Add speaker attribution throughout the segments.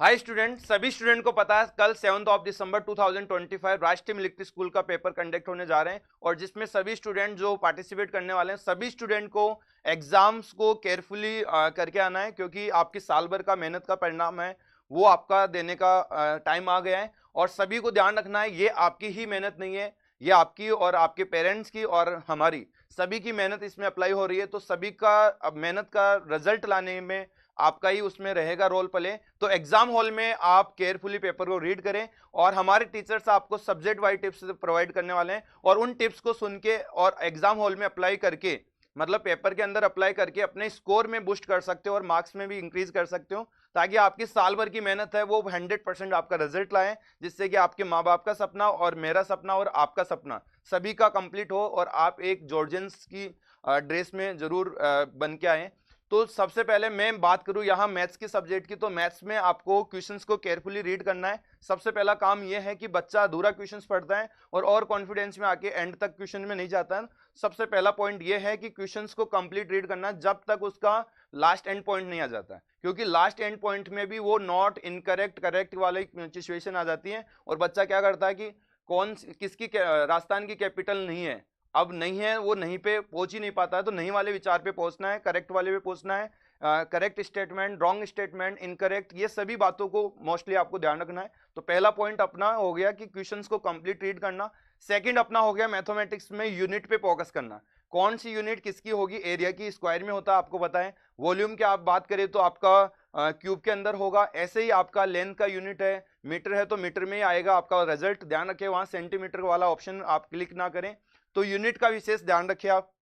Speaker 1: Hi student, सभी student को पता है कल 7 ऑफ दिसंबर 2025 राष्ट्रीय मिलिट्री स्कूल का पेपर कंडक्ट होने जा रहे हैं और जिसमें सभी स्टूडेंट जो पार्टिसिपेट करने वाले हैं सभी स्टूडेंट को एग्जाम्स को केयरफुली करके आना है, क्योंकि आपकी साल भर का मेहनत का परिणाम है वो आपका देने का टाइम आ गया है। और सभी को ध्यान रखना है, ये आपकी ही मेहनत नहीं है, ये आपकी और आपके पेरेंट्स की और हमारी सभी की मेहनत इसमें अप्लाई हो रही है। तो सभी का अब मेहनत का रिजल्ट लाने में आपका ही उसमें रहेगा रोल प्ले। तो एग्जाम हॉल में आप केयरफुली पेपर को रीड करें और हमारे टीचर्स आपको सब्जेक्ट वाइज टिप्स प्रोवाइड करने वाले हैं और उन टिप्स को सुन के और एग्जाम हॉल में अप्लाई करके, मतलब पेपर के अंदर अप्लाई करके अपने स्कोर में बूस्ट कर सकते हो और मार्क्स में भी इंक्रीज कर सकते हो, ताकि आपकी साल भर की मेहनत है वो 100% आपका रिजल्ट लाए, जिससे कि आपके माँ बाप का सपना और मेरा सपना और आपका सपना सभी का कंप्लीट हो और आप एक जॉर्जियंस की ड्रेस में जरूर बन के आए। तो सबसे पहले मैं बात करूं यहाँ मैथ्स के सब्जेक्ट की, तो मैथ्स में आपको क्वेश्चंस को केयरफुली रीड करना है। सबसे पहला काम यह है कि बच्चा अधूरा क्वेश्चंस पढ़ता है और कॉन्फिडेंस में आके एंड तक क्वेश्चन में नहीं जाता है। सबसे पहला पॉइंट यह है कि क्वेश्चंस को कंप्लीट रीड करना जब तक उसका लास्ट एंड पॉइंट नहीं आ जाता, क्योंकि लास्ट एंड पॉइंट में भी वो नॉट इनकरेक्ट करेक्ट वाली सिचुएशन आ जाती है और बच्चा क्या करता है कि कौन किसकी राजस्थान की कैपिटल नहीं है, अब नहीं है, वो नहीं पे पहुंच ही नहीं पाता है। तो नहीं वाले विचार पे पहुंचना है, करेक्ट वाले पे पहुंचना है। Correct statement, wrong statement, incorrect, ये सभी बातों को मोस्टली आपको ध्यान रखना है। तो पहला पॉइंट अपना हो गया कि क्वेश्चंस को कंप्लीट रीड करना। सेकंड अपना हो गया मैथमेटिक्स में यूनिट पे फोकस करना। कौन सी यूनिट किसकी होगी, एरिया की स्क्वायर में होता है आपको पता है, वॉल्यूम की आप बात करें तो आपका क्यूब के अंदर होगा, ऐसे ही आपका लेंथ का यूनिट है, मीटर है तो मीटर में ही आएगा आपका रिजल्ट। ध्यान रखें वहां सेंटीमीटर वाला ऑप्शन आप क्लिक ना करें, तो यूनिट का विशेष ध्यान रखिए आप।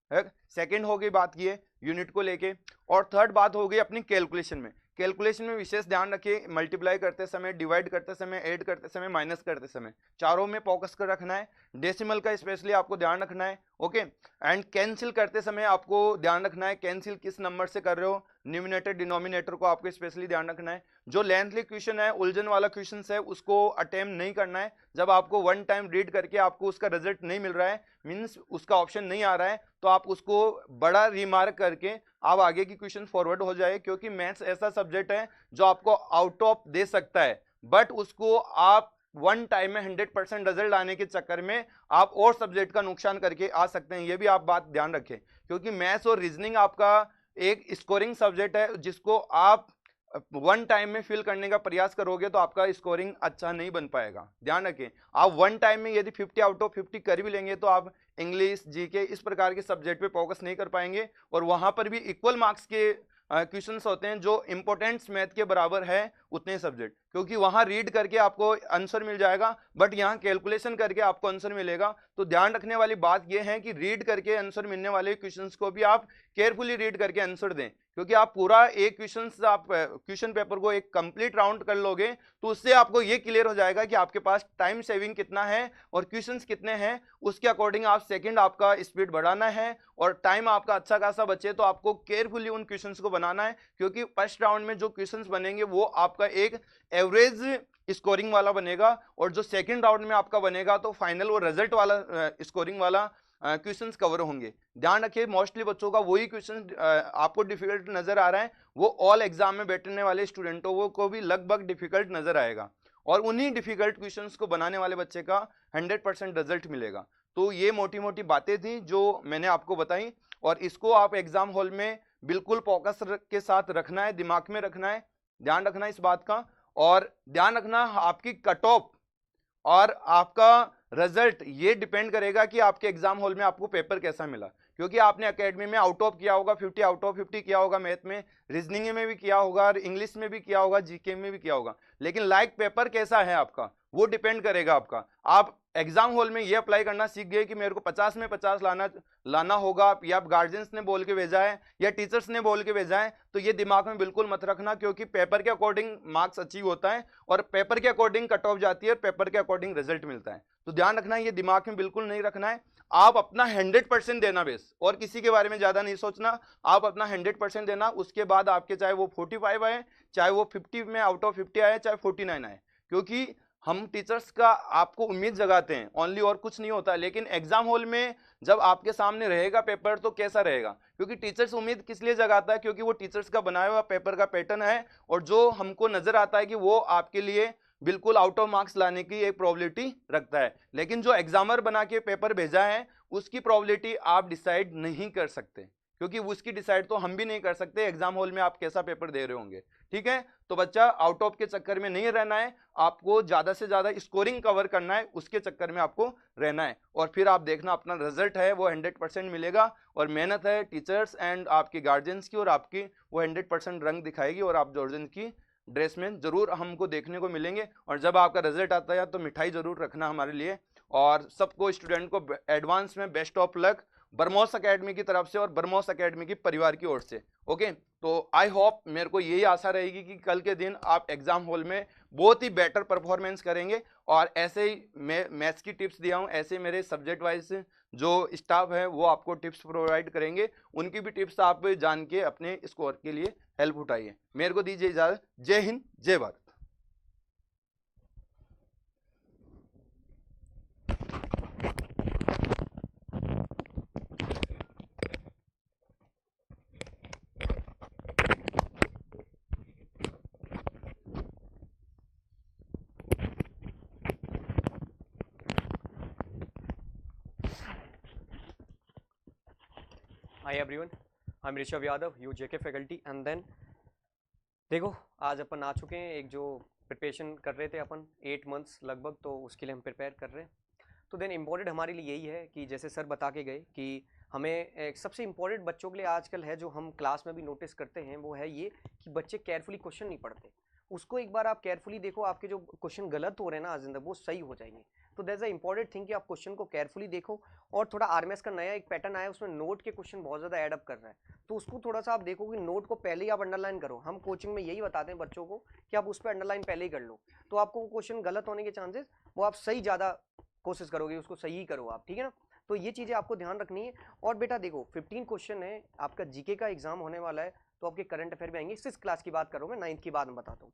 Speaker 1: सेकंड हो गई बात ये यूनिट को लेके, और थर्ड बात हो गई अपनी कैलकुलेशन में। कैलकुलेशन में विशेष ध्यान रखिए, मल्टीप्लाई करते समय, डिवाइड करते समय, ऐड करते समय, माइनस करते समय, चारों में फोकस कर रखना है। डेसिमल का स्पेशली आपको ध्यान रखना है, ओके। एंड कैंसिल करते समय आपको ध्यान रखना है कैंसिल किस नंबर से कर रहे हो, न्यूमिनेटर डिनोमिनेटर को आपको स्पेशली ध्यान रखना है। जो लेंथली क्वेश्चन है, उलझन वाला क्वेश्चन है, उसको अटेम्प्ट नहीं करना है। जब आपको वन टाइम रीड करके आपको उसका रिजल्ट नहीं मिल रहा है, मीन्स उसका ऑप्शन नहीं आ रहा है, तो आप उसको बड़ा रिमार्क करके आप आगे की क्वेश्चन फॉरवर्ड हो जाए, क्योंकि मैथ्स ऐसा सब्जेक्ट है जो आपको आउट ऑफ दे सकता है, बट उसको आप वन टाइम में 100% रिजल्ट आने के चक्कर में आप और सब्जेक्ट का नुकसान करके आ सकते हैं। ये भी आप बात ध्यान रखें, क्योंकि मैथ्स और रीजनिंग आपका एक स्कोरिंग सब्जेक्ट है, जिसको आप वन टाइम में फिल करने का प्रयास करोगे तो आपका स्कोरिंग अच्छा नहीं बन पाएगा। ध्यान रखें, आप वन टाइम में यदि 50 आउट ऑफ 50 कर भी लेंगे तो आप इंग्लिश, जीके इस प्रकार के सब्जेक्ट पे फोकस नहीं कर पाएंगे, और वहां पर भी इक्वल मार्क्स के क्वेश्चंस होते हैं जो इंपॉर्टेंस मैथ के बराबर है उतने सब्जेक्ट, क्योंकि वहां रीड करके आपको आंसर मिल जाएगा बट यहाँ कैलकुलेशन करके आपको आंसर मिलेगा। तो ध्यान रखने वाली बात यह है कि रीड करके आंसर मिलने वाले क्वेश्चंस को भी आप केयरफुली रीड करके आंसर दें, क्योंकि आप पूरा एक आप क्वेश्चन पेपर को एक कंप्लीट राउंड कर लोगे तो उससे आपको ये क्लियर हो जाएगा कि आपके पास टाइम सेविंग कितना है और क्वेश्चंस कितने हैं। उसके अकॉर्डिंग आप सेकंड आपका स्पीड बढ़ाना है और टाइम आपका अच्छा खासा बचे तो आपको केयरफुली उन क्वेश्चंस को बनाना है, क्योंकि फर्स्ट राउंड में जो क्वेश्चंस बनेंगे वो आपका एक एवरेज स्कोरिंग वाला बनेगा, और जो सेकंड राउंड में आपका बनेगा तो फाइनल वो रिजल्ट वाला स्कोरिंग वाला क्वेश्चंस कवर होंगे। ध्यान रखिए, मोस्टली बच्चों का वही क्वेश्चन आपको डिफिकल्ट नजर आ रहा है, वो ऑल एग्जाम में बैठने वाले स्टूडेंटों को भी लगभग डिफिकल्ट नजर आएगा, और उन्हीं डिफिकल्ट क्वेश्चंस को बनाने वाले बच्चे का 100% रिजल्ट मिलेगा। तो ये मोटी मोटी बातें थी जो मैंने आपको बताई, और इसको आप एग्जाम हॉल में बिल्कुल फोकस के साथ रखना है, दिमाग में रखना है, ध्यान रखना है इस बात का। और ध्यान रखना आपकी कट ऑफ और आपका रिजल्ट ये डिपेंड करेगा कि आपके एग्जाम हॉल में आपको पेपर कैसा मिला, क्योंकि आपने एकेडमी में आउट ऑफ किया होगा, 50 आउट ऑफ 50 किया होगा, मैथ में, रीजनिंग में भी किया होगा, इंग्लिश में भी किया होगा, जीके में भी किया होगा, लेकिन लाइक पेपर कैसा है आपका वो डिपेंड करेगा आपका। आप एग्जाम हॉल में ये अप्लाई करना सीख गए कि मेरे को 50 में 50 लाना होगा, या आप गार्जियंस ने बोल के भेजा है या टीचर्स ने बोल के भेजा है, तो ये दिमाग में बिल्कुल मत रखना, क्योंकि पेपर के अकॉर्डिंग मार्क्स अचीव होता है और पेपर के अकॉर्डिंग कट ऑफ जाती है और पेपर के अकॉर्डिंग रिजल्ट मिलता है। तो ध्यान रखना है, ये दिमाग में बिल्कुल नहीं रखना है। आप अपना 100% देना बेस, और किसी के बारे में ज्यादा नहीं सोचना, आप अपना 100% देना। उसके बाद आपके चाहे वो 45 आए, चाहे वो 50 में आउट ऑफ 50 आए, चाहे 49 आए, क्योंकि हम टीचर्स का आपको उम्मीद जगाते हैं ओनली, और कुछ नहीं होता। लेकिन एग्जाम हॉल में जब आपके सामने रहेगा पेपर तो कैसा रहेगा, क्योंकि टीचर्स उम्मीद किस लिए जगाता है, क्योंकि वो टीचर्स का बनाया हुआ पेपर का पैटर्न है, और जो हमको नजर आता है कि वो आपके लिए बिल्कुल आउट ऑफ मार्क्स लाने की एक प्रोबेबिलिटी रखता है। लेकिन जो एग्जामर बना के पेपर भेजा है उसकी प्रोबेबिलिटी आप डिसाइड नहीं कर सकते, क्योंकि उसकी डिसाइड तो हम भी नहीं कर सकते एग्जाम हॉल में आप कैसा पेपर दे रहे होंगे। ठीक है, तो बच्चा आउट ऑफ के चक्कर में नहीं रहना है, आपको ज्यादा से ज्यादा स्कोरिंग कवर करना है, उसके चक्कर में आपको रहना है। और फिर आप देखना अपना रिजल्ट है वो 100% मिलेगा, और मेहनत है टीचर्स एंड आपके गार्जियंस की, और आपकी वो 100% रंग दिखाएगी, और आप जॉर्जन की ड्रेस में जरूर हमको देखने को मिलेंगे। और जब आपका रिजल्ट आता है तो मिठाई जरूर रखना हमारे लिए। और सबको स्टूडेंट को एडवांस में बेस्ट ऑफ लक बरमोस एकेडमी की तरफ से और बरमोस एकेडमी की परिवार की ओर से। ओके, तो आई होप, मेरे को यही आशा रहेगी कि कल के दिन आप एग्जाम हॉल में बहुत ही बेटर परफॉर्मेंस करेंगे। और ऐसे ही मैं मैथ्स की टिप्स दिया हूँ, ऐसे मेरे सब्जेक्ट वाइज जो स्टाफ है वो आपको टिप्स प्रोवाइड करेंगे, उनकी भी टिप्स आप जान के अपने स्कोर के लिए हेल्प उठाइए। मेरे को दीजिए इजाजत। जय हिंद, जय Bharat.
Speaker 2: Hi everyone, I'm Rishabh Yadav, U JK faculty. And then देखो, आज अपन आ चुके हैं, एक जो प्रिपरेशन कर रहे थे अपन 8 मंथ्स लगभग, तो उसके लिए हम प्रिपेयर कर रहे हैं। तो देन इम्पोर्टेंट हमारे लिए यही है कि जैसे सर बता के गए कि हमें एक सबसे इम्पोर्टेंट बच्चों के लिए आजकल है जो हम क्लास में भी नोटिस करते हैं, वो है ये कि बच्चे केयरफुली क्वेश्चन नहीं पढ़ते। उसको एक बार आप केयरफुली देखो, आपके जो क्वेश्चन गलत हो रहे हैं ना आज अंदर, वो सही हो जाएंगे। तो दैट्स अ इंपॉर्टेंट थिंग कि आप क्वेश्चन को केयरफुली देखो। और थोड़ा आरएमएस का नया एक पैटर्न आया, उसमें नोट के क्वेश्चन बहुत ज़्यादा एड अप कर रहा है, तो उसको थोड़ा सा आप देखो कि नोट को पहले ही आप अंडरलाइन करो। हम कोचिंग में यही बताते हैं बच्चों को कि आप उस पर अंडरलाइन पहले ही कर लो, तो आपको क्वेश्चन गलत होने के चांसेस वो आप सही ज़्यादा कोशिश करोगे, उसको सही ही करो आप, ठीक है ना। तो ये चीज़ें आपको ध्यान रखनी है। और बेटा देखो, 15 क्वेश्चन है आपका जीके का एग्जाम होने वाला है, तो आपके करंट अफेयर भी आएंगे। 6th क्लास की बात करूँ मैं, 9th की बात मैं बताता हूँ।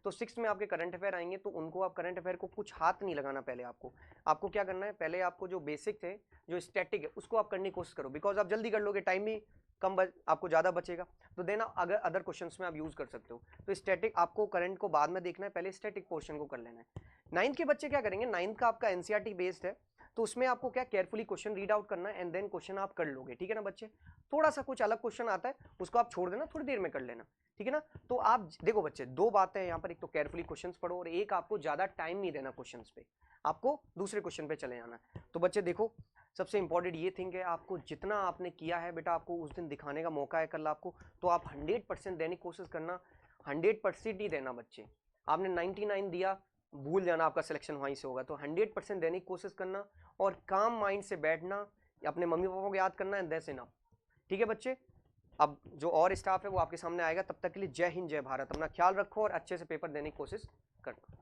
Speaker 2: तो 6th में आपके करंट अफेयर आएंगे, तो उनको आप करंट अफेयर को कुछ हाथ नहीं लगाना। पहले आपको क्या करना है, पहले आपको जो बेसिक थे, जो स्टैटिक है, उसको आप करने की कोशिश करो, बिकॉज आप जल्दी कर लोगे, टाइम भी आपको ज़्यादा बचेगा। तो देना अगर अदर क्वेश्चंस में आप यूज़ कर सकते हो। तो स्टैटिक आपको करंट को बाद में देखना है, पहले स्टैटिक पोर्शन को कर लेना है। 9th के बच्चे क्या करेंगे, 9th का आपका एनसीईआरटी बेस्ड है, तो उसमें आपको क्या केयरफुली क्वेश्चन रीड आउट करना है, एंड देन क्वेश्चन आप कर लोगे, ठीक है ना बच्चे। थोड़ा सा कुछ अलग क्वेश्चन आता है, उसको आप छोड़ देना, थोड़ी देर में कर लेना, ठीक है ना। तो आप देखो बच्चे, दो बातें हैं यहाँ पर, एक तो केयरफुली क्वेश्चंस पढ़ो, और एक आपको ज्यादा टाइम नहीं देना क्वेश्चंस पे, आपको दूसरे क्वेश्चन पे चले जाना है। तो बच्चे देखो, सबसे इंपॉर्टेंट ये थिंग है, आपको जितना आपने किया है बेटा, आपको उस दिन दिखाने का मौका है कल आपको, तो आप 100% देने की कोशिश करना। 100% ही देना बच्चे। आपने 99 दिया, भूल जाना, आपका सिलेक्शन वहीं से होगा। तो 100% देने की कोशिश करना, और काम माइंड से बैठना, अपने मम्मी पापा को याद करना, एंड दैट्स इनफ, ठीक है बच्चे। अब जो और स्टाफ है वो आपके सामने आएगा, तब तक के लिए जय हिंद, जय भारत। अपना ख्याल रखो और अच्छे से पेपर देने की कोशिश करना।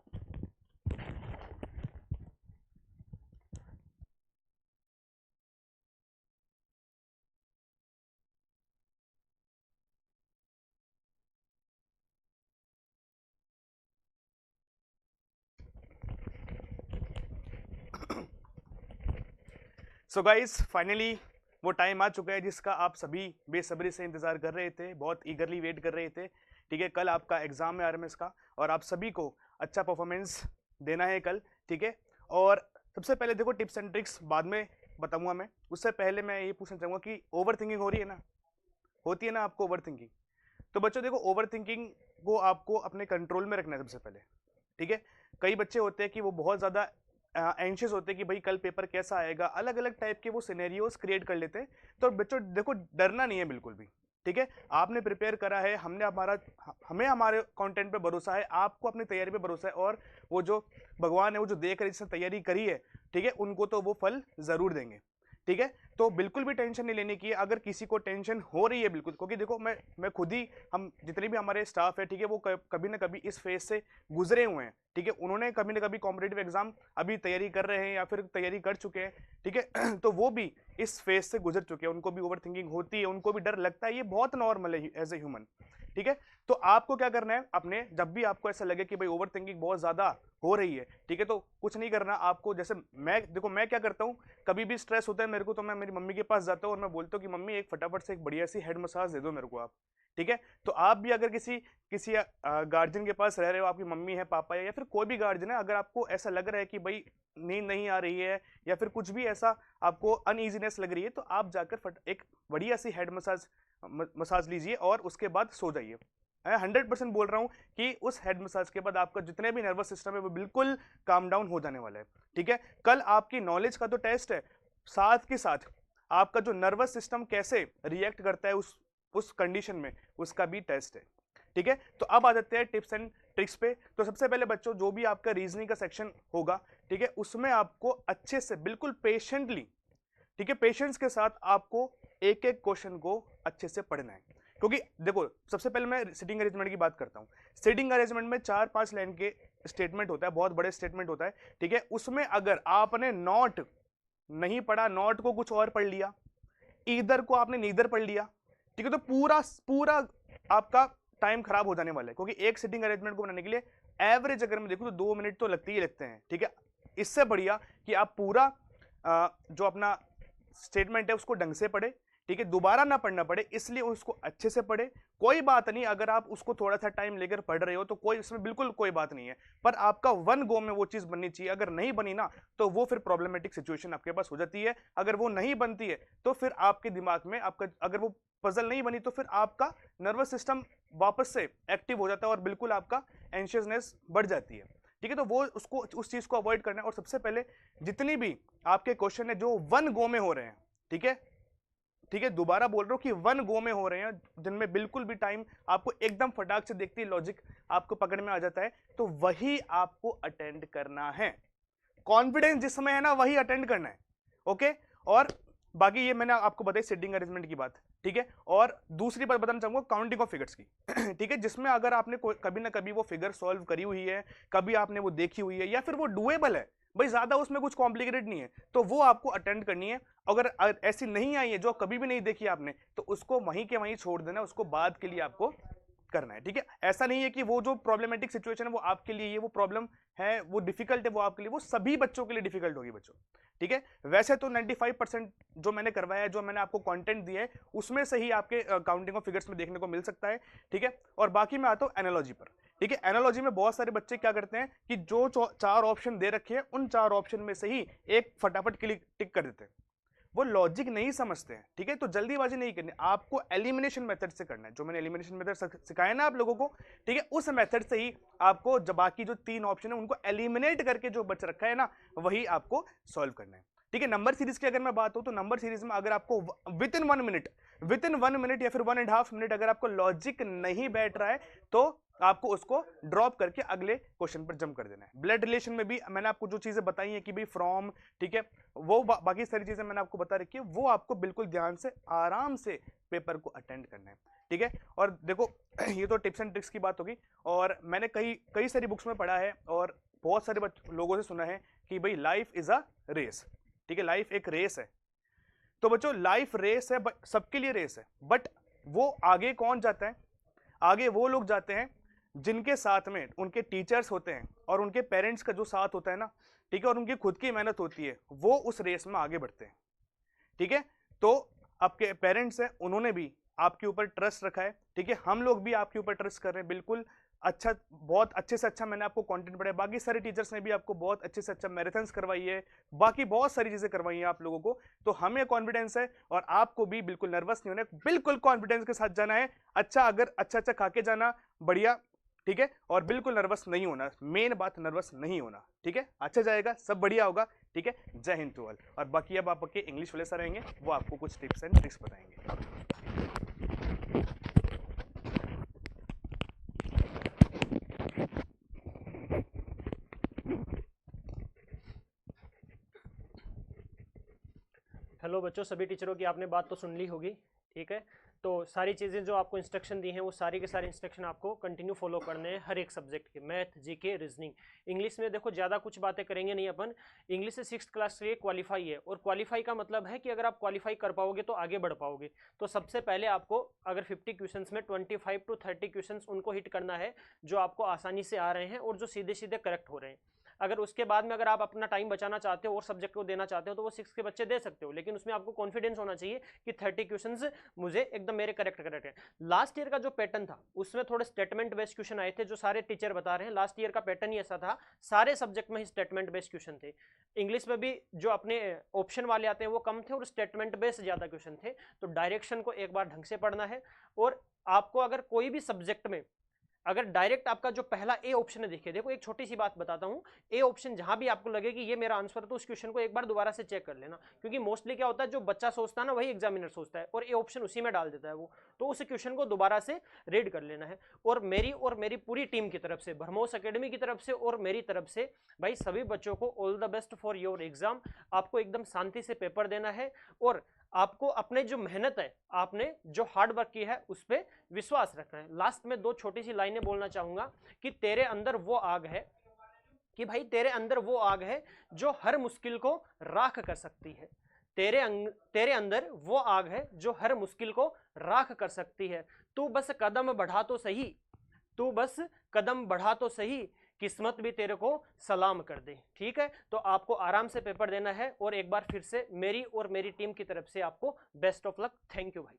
Speaker 3: सो गाइस, फाइनली वो टाइम आ चुका है जिसका आप सभी बेसब्री से इंतजार कर रहे थे, बहुत ईगरली वेट कर रहे थे। ठीक है, कल आपका एग्जाम है आरएमएस का, और आप सभी को अच्छा परफॉर्मेंस देना है कल, ठीक है। और सबसे पहले देखो, टिप्स एंड ट्रिक्स बाद में बताऊंगा मैं, उससे पहले मैं ये पूछना चाहूंगा कि ओवर थिंकिंग हो रही है ना, होती है ना आपको ओवर थिंकिंग? तो बच्चों देखो, ओवर थिंकिंग को आपको अपने कंट्रोल में रखना है सबसे पहले, ठीक है। कई बच्चे होते हैं कि वो बहुत ज़्यादा एंशियस होते हैं कि भाई कल पेपर कैसा आएगा, अलग अलग टाइप के वो सिनेरियोस क्रिएट कर लेते हैं। तो बच्चों देखो, डरना नहीं है बिल्कुल भी, ठीक है। आपने प्रिपेयर करा है, हमें हमारे कंटेंट पे भरोसा है, आपको अपनी तैयारी पे भरोसा है, और वो जो भगवान है, वो जो देख रहे हैं, जिसने तैयारी करी है, ठीक है, उनको तो वो फल जरूर देंगे, ठीक है। तो बिल्कुल भी टेंशन नहीं लेने की। अगर किसी को टेंशन हो रही है बिल्कुल, क्योंकि देखो मैं खुद ही, हम जितने भी हमारे स्टाफ है, ठीक है, वो कभी ना कभी इस फेज से गुजरे हुए हैं, ठीक है। उन्होंने कभी ना कभी कॉम्पिटेटिव एग्जाम अभी तैयारी कर रहे हैं या फिर तैयारी कर चुके हैं, ठीक है। तो वो भी इस फेज से गुजर चुके हैं, उनको भी ओवर थिंकिंग होती है, उनको भी डर लगता है, ये बहुत नॉर्मल है एज ए ह्यूमन, ठीक है। तो आपको क्या करना है, अपने जब भी आपको ऐसा लगे कि भाई ओवर थिंकिंग बहुत ज्यादा हो रही है, ठीक है, तो कुछ नहीं करना आपको। जैसे मैं क्या करता हूँ, कभी भी स्ट्रेस होता है मेरे को तो मैं मेरी मम्मी के पास जाता हूँ और मैं बोलता हूँ कि मम्मी एक फटाफट से एक बढ़िया सी हेड मसाज दे दो मेरे को आप, ठीक है। तो आप भी अगर किसी किसी गार्जियन के पास रह रहे हो, आपकी मम्मी है, पापा है, या फिर कोई भी गार्जियन है, अगर आपको ऐसा लग रहा है कि भाई नींद नहीं आ रही है या फिर कुछ भी ऐसा आपको अनईजीनेस लग रही है, तो आप जाकर एक बढ़िया सी हेड मसाज लीजिए और उसके बाद सो जाइए। मैं 100% बोल रहा हूं कि उस हेड मसाज के बाद आपका जितने भी नर्वस सिस्टम है वो बिल्कुल काम डाउन हो जाने वाला है, ठीक है। कल आपकी नॉलेज का तो टेस्ट है, साथ के साथ आपका जो नर्वस सिस्टम कैसे रिएक्ट करता है उस कंडीशन में, उसका भी टेस्ट है, ठीक है। तो अब आ जाते हैं टिप्स एंड ट्रिक्स पे। तो सबसे पहले बच्चों, जो भी आपका रीजनिंग का सेक्शन होगा, ठीक है, उसमें आपको अच्छे से बिल्कुल पेशेंटली, ठीक है, पेशेंस के साथ आपको एक एक क्वेश्चन को अच्छे से पढ़ना है। क्योंकि देखो, सबसे पहले मैं सिटिंग अरेंजमेंट की बात करता हूं। सिटिंग अरेंजमेंट में 4-5 लाइन के स्टेटमेंट होता है, बहुत बड़े स्टेटमेंट होता है, ठीक है। उसमें अगर आपने नॉट नहीं पढ़ा, नॉट को कुछ और पढ़ लिया, ईदर को आपने नीदर पढ़ लिया, ठीक है, तो पूरा पूरा आपका टाइम खराब हो जाने वाला है। क्योंकि एक सिटिंग अरेंजमेंट को बनाने के लिए एवरेज अगर मैं देखूं तो 2 मिनट तो लगते ही लगते हैं, ठीक है। इससे बढ़िया कि आप पूरा जो अपना स्टेटमेंट है उसको ढंग से पढ़े, ठीक है, दोबारा ना पढ़ना पड़े, इसलिए उसको अच्छे से पढ़े। कोई बात नहीं अगर आप उसको थोड़ा सा टाइम लेकर पढ़ रहे हो, तो कोई इसमें बिल्कुल कोई बात नहीं है, पर आपका वन गो में वो चीज बननी चाहिए। अगर नहीं बनी ना, तो वो फिर प्रॉब्लमेटिक सिचुएशन आपके पास हो जाती है। अगर वो नहीं बनती है तो फिर आपके दिमाग में आपका, अगर वो पजल नहीं बनी, तो फिर आपका नर्वस सिस्टम वापस से एक्टिव हो जाता है और बिल्कुल आपका एंशियसनेस बढ़ जाती है, ठीक है। तो वो उसको उस चीज को अवॉइड करना है। और सबसे पहले जितनी भी आपके क्वेश्चन है जो वन गो में हो रहे हैं, ठीक है, ठीक है, दोबारा बोल रहा हूं कि वन गो में हो रहे हैं, जिनमें बिल्कुल भी टाइम आपको एकदम फटाक से देखते ही लॉजिक आपको पकड़ में आ जाता है, तो वही आपको अटेंड करना है। कॉन्फिडेंस जिसमें है ना, वही अटेंड करना है, ओके। और बाकी ये मैंने आपको बताई सिटिंग अरेंजमेंट की बात, ठीक है। और दूसरी बात बताना चाहूंगा काउंटिंग ऑफ फिगर्स की, ठीक है, जिसमें अगर आपने कभी ना कभी वो फिगर सॉल्व करी हुई है, कभी आपने वो देखी हुई है, या फिर वो डुएबल है, भाई ज्यादा उसमें कुछ कॉम्प्लिकेटेड नहीं है, तो वो आपको अटेंड करनी है। अगर ऐसी नहीं आई है जो कभी भी नहीं देखी आपने, तो उसको वहीं के वहीं छोड़ देना, उसको बाद के लिए आपको करना है, ठीक है। ऐसा नहीं है कि वो जो प्रॉब्लमेटिक सिचुएशन है वो आपके लिए, ये वो प्रॉब्लम है, वो डिफिकल्ट है, वो आपके लिए, वो सभी बच्चों के लिए डिफिकल्ट होगी बच्चों, ठीक है। वैसे तो 95% जो मैंने करवाया है, जो मैंने आपको कंटेंट दिया है, उसमें से ही आपके काउंटिंग ऑफ फिगर्स में देखने को मिल सकता है, ठीक है। और बाकी मैं आता हूं एनालॉजी पर, ठीक है। एनालॉजी में बहुत सारे बच्चे क्या करते हैं कि जो 4 ऑप्शन दे रखे हैं, उन 4 ऑप्शन में से ही एक फटाफट क्लिक टिक कर देते हैं, वो लॉजिक नहीं समझते हैं, ठीक है। तो जल्दीबाजी नहीं करनी, आपको एलिमिनेशन मेथड से करना है। जो मैंने एलिमिनेशन मेथड सिखाया ना आप लोगों को, ठीक है, उस मेथड से ही आपको जब बाकी जो 3 ऑप्शन है उनको एलिमिनेट करके जो बच रखा है ना, वही आपको सॉल्व करना है, ठीक है। नंबर सीरीज की अगर मैं बात हो, तो नंबर सीरीज में अगर आपको विद इन 1 मिनट या फिर 1.5 मिनट अगर आपको लॉजिक नहीं बैठ रहा है, तो आपको उसको ड्रॉप करके अगले क्वेश्चन पर जंप कर देना है। ब्लड रिलेशन में भी मैंने आपको जो चीजें बताई हैं कि भाई फ्रॉम, ठीक है, वो बाकी सारी चीजें मैंने आपको बता रखी है, वो आपको बिल्कुल ध्यान से आराम से पेपर को अटेंड करना है, ठीक है। और देखो ये तो टिप्स एंड ट्रिक्स की बात होगी, और मैंने कई सारी बुक्स में पढ़ा है और बहुत सारे लोगों से सुना है कि भाई लाइफ इज अ रेस, ठीक है, लाइफ एक रेस है। तो बच्चों लाइफ रेस है, सबके लिए रेस है, बट वो आगे कौन जाता है? आगे वो लोग जाते हैं जिनके साथ में उनके टीचर्स होते हैं और उनके पेरेंट्स का जो साथ होता है ना, ठीक है, और उनकी खुद की मेहनत होती है, वो उस रेस में आगे बढ़ते हैं, ठीक है। तो आपके पेरेंट्स हैं, उन्होंने भी आपके ऊपर ट्रस्ट रखा है, ठीक है, हम लोग भी आपके ऊपर ट्रस्ट कर रहे हैं, बिल्कुल अच्छा, बहुत अच्छे से अच्छा मैंने आपको कंटेंट पढ़ाया, बाकी सारे टीचर्स ने भी आपको बहुत अच्छे से अच्छा मैराथन्स करवाई है, बाकी बहुत सारी चीजें करवाई हैं आप लोगों को। तो हमें कॉन्फिडेंस है और आपको भी बिल्कुल नर्वस नहीं होना है, बिल्कुल कॉन्फिडेंस के साथ जाना है। अच्छा, अगर अच्छा खा के जाना, बढ़िया, ठीक है, और बिल्कुल नर्वस नहीं होना, मेन बात नर्वस नहीं होना, ठीक है। अच्छा जाएगा, सब बढ़िया होगा, ठीक है। जय हिंद टू ऑल। और बाकी अब आपके इंग्लिश वाले सर रहेंगे, वो आपको कुछ टिप्स एंड ट्रिक्स बताएंगे।
Speaker 4: हेलो बच्चों, सभी टीचरों की आपने बात तो सुन ली होगी, ठीक है। तो सारी चीज़ें जो आपको इंस्ट्रक्शन दी हैं वो सारी के सारे इंस्ट्रक्शन आपको कंटिन्यू फॉलो करने हैं हर एक सब्जेक्ट के, मैथ, जीके, रीजनिंग। इंग्लिश में देखो ज़्यादा कुछ बातें करेंगे नहीं अपन, इंग्लिश से 6th क्लास के लिए क्वालिफाई है, और क्वालिफाई का मतलब है कि अगर आप क्वालिफाई कर पाओगे तो आगे बढ़ पाओगे। तो सबसे पहले आपको अगर 50 क्वेश्चंस में 25 to 30 क्वेश्चंस उनको हिट करना है जो आपको आसानी से आ रहे हैं और जो सीधे सीधे करेक्ट हो रहे हैं। अगर उसके बाद में अगर आप अपना टाइम बचाना चाहते हो और सब्जेक्ट को देना चाहते हो तो वो 6 के बच्चे दे सकते हो, लेकिन उसमें आपको कॉन्फिडेंस होना चाहिए कि 30 क्वेश्चंस मुझे एकदम मेरे करेक्ट है। लास्ट ईयर का जो पैटर्न था उसमें थोड़े स्टेटमेंट बेस्ड क्वेश्चन आए थे, जो सारे टीचर बता रहे हैं लास्ट ईयर का पैटर्न ही ऐसा था, सारे सब्जेक्ट में ही स्टेटमेंट बेस्ड क्वेश्चन थे। इंग्लिश में भी जो अपने ऑप्शन वाले आते हैं वो कम थे और स्टेटमेंट बेस्ड ज्यादा क्वेश्चन थे। तो डायरेक्शन को एक बार ढंग से पढ़ना है, और आपको अगर कोई भी सब्जेक्ट में अगर डायरेक्ट आपका जो पहला ए ऑप्शन है, देखिए देखो एक छोटी सी बात बताता हूं, ए ऑप्शन जहां भी आपको लगे कि ये मेरा आंसर है तो उस क्वेश्चन को एक बार दोबारा से चेक कर लेना, क्योंकि मोस्टली क्या होता है जो बच्चा सोचता है ना वही एग्जामिनर सोचता है और ए ऑप्शन उसी में डाल देता है वो, तो उस क्वेश्चन को दोबारा से रीड कर लेना है। और मेरी पूरी टीम की तरफ से, ब्रह्मोस एकेडमी की तरफ से और मेरी तरफ से भाई सभी बच्चों को all the best for your exam. आपको एकदम शांति से पेपर देना है और आपको अपने जो मेहनत है, आपने जो हार्ड वर्क की है उस पर विश्वास रखना है। लास्ट में 2 छोटी सी लाइनें बोलना चाहूंगा कि तेरे अंदर वो आग है, कि भाई तेरे अंदर वो आग है जो हर मुश्किल को राख कर सकती है। तेरे अंदर वो आग है जो हर मुश्किल को राख कर सकती है। तू बस कदम बढ़ा तो सही, तू बस कदम बढ़ा तो सही, किस्मत भी तेरे को सलाम कर दे। ठीक है, तो आपको आराम से पेपर देना है और एक बार फिर से मेरी और मेरी टीम की तरफ से आपको best of luck. Thank you भाई।